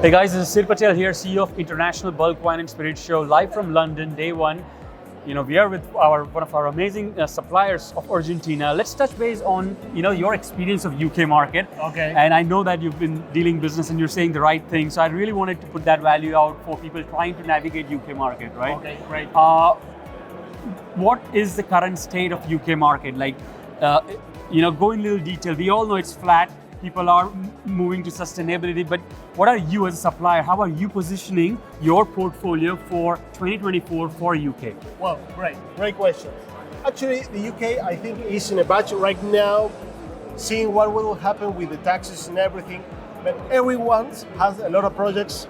Hey guys, this is Patel here, CEO of International Bulk Wine and Spirit Show, live from London, day one. We are with one of our amazing suppliers of Argentina. Let's touch base on your experience of UK market. Okay. And I know that you've been dealing business and you're saying the right thing. So I really wanted to put that value out for people trying to navigate UK market, right? Okay, great. What is the current state of UK market? Like, go in little detail. We all know it's flat. People are moving to sustainability, but what are you as a supplier? How are you positioning your portfolio for 2024 for UK? Well, great question. Actually, the UK, I think, is in a batch right now, seeing what will happen with the taxes and everything. But everyone has a lot of projects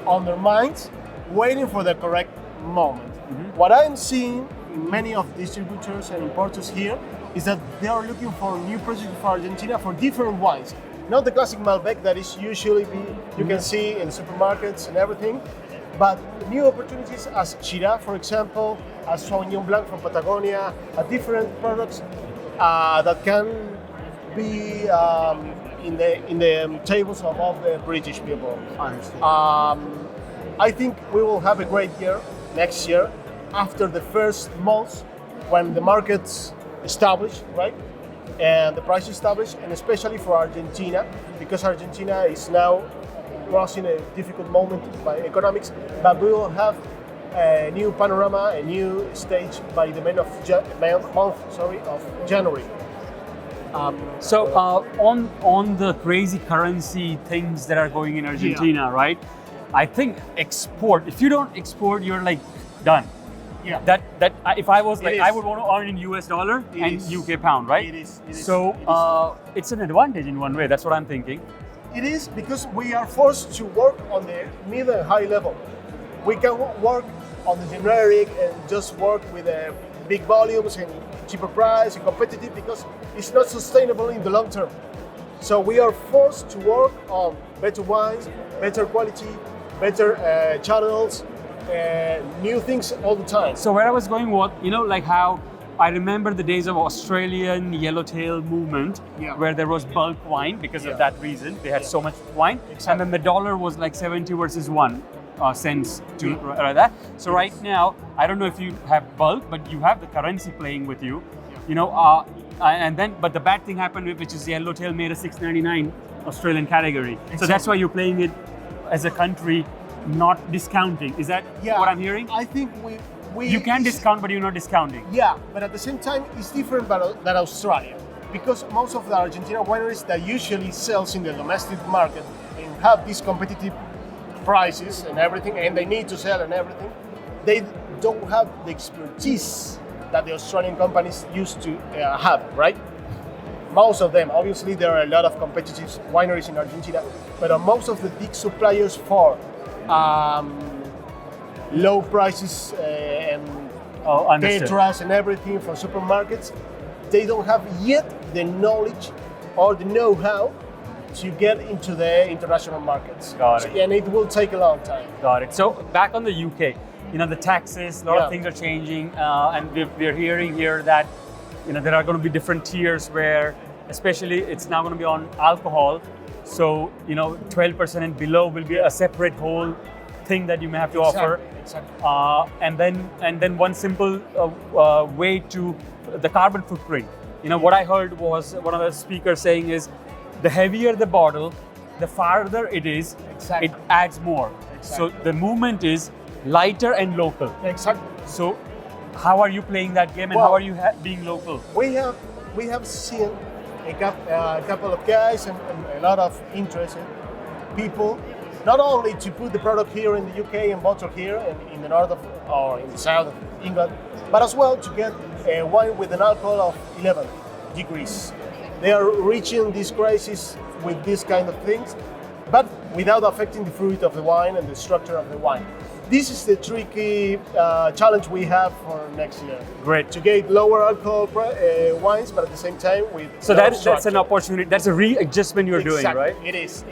on their minds, waiting for the correct moment. Mm-hmm. What I'm seeing in many of the distributors and importers here is that they are looking for new projects for Argentina for different wines. Not the classic Malbec that is usually you can see in supermarkets and everything, but new opportunities as Shiraz, for example, as Sauvignon Blanc from Patagonia, different products that can be in the tables of all the British people. I think we will have a great year next year after the first months when the markets established, right? And the price established, and especially for Argentina, because Argentina is now crossing a difficult moment by economics, but we will have a new panorama, a new stage by the month of January. On the crazy currency things that are going in Argentina, right? I think if you don't export, you're like done. Yeah. That if I was like, I would want to earn in US dollar and UK pound, right? It is. It's an advantage in one way. That's what I'm thinking. It is because we are forced to work on the mid and high level. We can work on the generic and just work with big volumes and cheaper price and competitive because it's not sustainable in the long term. So we are forced to work on better wines, better quality, better channels, new things all the time. So where I was going was, like how I remember the days of Australian yellowtail movement, where there was bulk wine because of that reason. They had so much wine, and then the dollar was like 70 versus 1 cents to that. So right now, I don't know if you have bulk, but you have the currency playing with you. But the bad thing happened, which is yellowtail made a $6.99 Australian category. Exactly. So that's why you're playing it as a country, not discounting. Is that what I'm hearing? I think we you can discount, but you're not discounting. Yeah, but at the same time, it's different than Australia, because most of the Argentina wineries that usually sells in the domestic market and have these competitive prices and everything, and they need to sell and everything, they don't have the expertise that the Australian companies used to have, right? Most of them, obviously, there are a lot of competitive wineries in Argentina, but most of the big suppliers for low prices and Petras and everything from supermarkets, they don't have yet the knowledge or the know-how to get into the international markets. Got it. And it will take a long time. Got it. So back on the UK, the taxes, a lot of things are changing, and we're hearing here that there are going to be different tiers where, especially, it's now going to be on alcohol. So 12% and below will be a separate whole thing that you may have to offer. Exactly. And then one simple way to the carbon footprint. What I heard was one of the speakers saying is, the heavier the bottle, the farther it is, it adds more. So the movement is lighter and local. Exactly. So how are you playing that game, and how are you being local? We have seen a couple of guys and a lot of interested people, not only to put the product here in the UK and bottle here and in the north or in the south of England, but as well to get a wine with an alcohol of 11 degrees. They are reaching this crisis with these kind of things, but without affecting the fruit of the wine and the structure of the wine. This is the tricky challenge we have for next year. Great. To get lower alcohol wines, but at the same time with that's an opportunity. That's a readjustment you're doing, right? It is.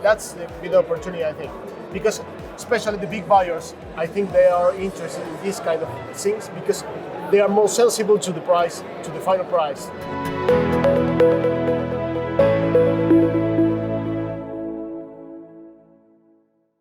That's the big opportunity, I think. Because especially the big buyers, I think they are interested in this kind of things because they are more sensible to the price, to the final price.